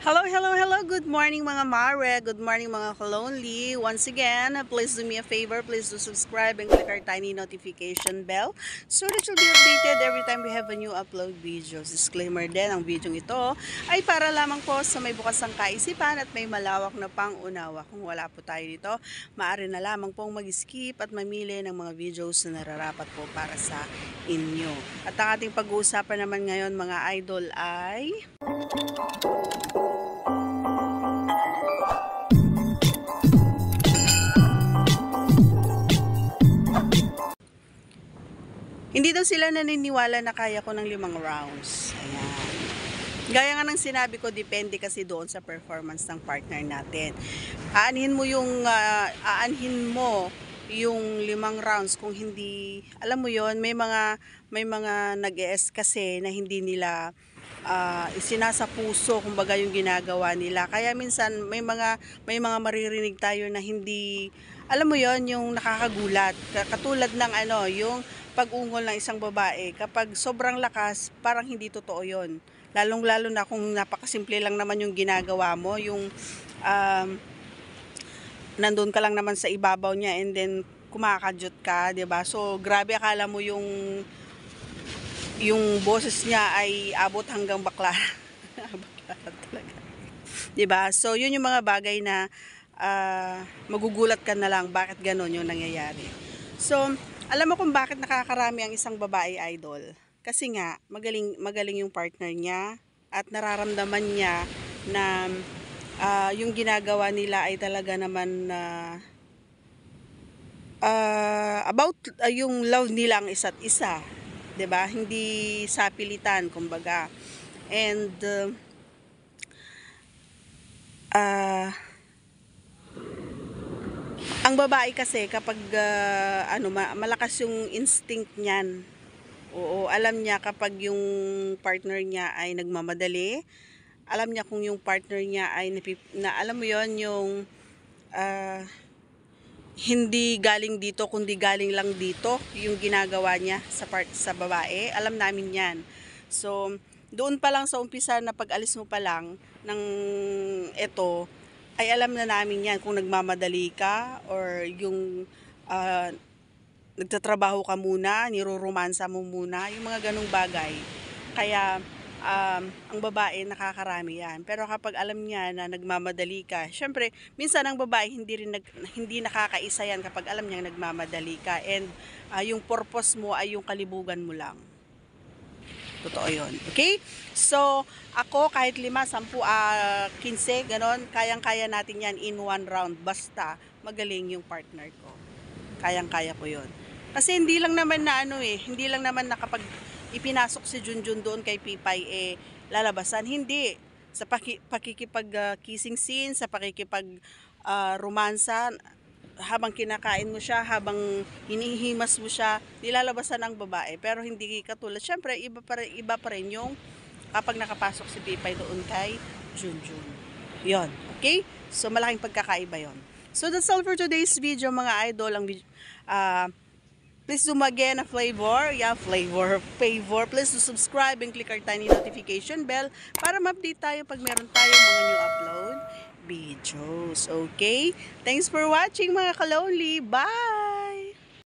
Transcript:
Hello, hello, hello. Good morning mga Mare. Good morning mga Kalonely. Once again, please do me a favor. Please do subscribe and click our tiny notification bell so that you'll be updated every time we have a new upload videos. Disclaimer din, ang video ito ay para lamang po sa may bukas ang kaisipan at may malawak na pang-unawa. Kung wala po tayo dito, maaari na lamang pong mag-skip at mamili ng mga videos na nararapat po para sa inyo. At ang ating pag-uusapan naman ngayon mga idol ay hindi daw sila naniniwala na kaya ko ng 5 rounds. Ayan. Gaya nga ng sinabi ko, depende kasi doon sa performance ng partner natin. Aanhin mo yung 5 rounds kung hindi, alam mo yon, may mga nag-ES kasi na hindi nila isinasa puso kumbaga yung ginagawa nila. Kaya minsan may mga maririnig tayo na hindi, alam mo yon, yung nakakagulat. Katulad ng yung pag-ungol ng isang babae, kapag sobrang lakas, parang hindi totoo yon. Lalong-lalo na kung napakasimple lang naman yung ginagawa mo, yung nandun ka lang naman sa ibabaw niya and then kumakadyot ka, 'di ba? So grabe, akala mo yung boses niya ay abot hanggang bakla. Bakla talaga. 'Di ba? So yun yung mga bagay na magugulat ka na lang bakit ganon yung nangyayari. So alam mo kung bakit nakakarami ang isang babae idol? Kasi nga, magaling yung partner niya at nararamdaman niya na yung ginagawa nila ay talaga naman about yung love nila ang isa't isa. 'Di ba? Hindi sapilitan, kumbaga. And ang babae kasi kapag malakas yung instinct niyan. Oo, alam niya kapag yung partner niya ay nagmamadali, alam niya kung yung partner niya ay alam mo yon, yung hindi galing dito kundi galing lang dito yung ginagawa niya sa babae. Alam namin 'yan. So, doon pa lang sa umpisa na pag-alis mo pa lang ng ay alam na namin yan kung nagmamadali ka or yung nagtatrabaho ka muna, niruromansa mo muna, yung mga ganong bagay. Kaya ang babae nakakarami yan. Pero kapag alam niya na nagmamadali ka, syempre minsan ang babae hindi nakakaisa yan kapag alam niya nagmamadali ka and yung purpose mo ay yung kalibugan mo lang. Totoo yun. Okay? So, ako kahit 5, 10, 15, ganon, kayang-kaya natin yan in 1 round. Basta magaling yung partner ko. Kayang-kaya ko yun. Kasi hindi lang naman na hindi lang naman na kapag ipinasok si Junjun doon kay Pipay, lalabasan. Hindi. Sa pakikipag-kissing scene, sa pakikipag romansa, habang kinakain mo siya, habang hinihimas mo siya, nilalabasan ang babae. Pero hindi katulad, syempre iba pa rin yung kapag nakapasok si Pipay doon kay Junjun. Yon, okay? So malaking pagkakaiba yon. So that's all for today's video mga idol. Please do again a favor. Please do subscribe and click our tiny notification bell para ma-update tayo pag meron tayong mga new upload videos. Okay? Thanks for watching mga Kalonely. Bye!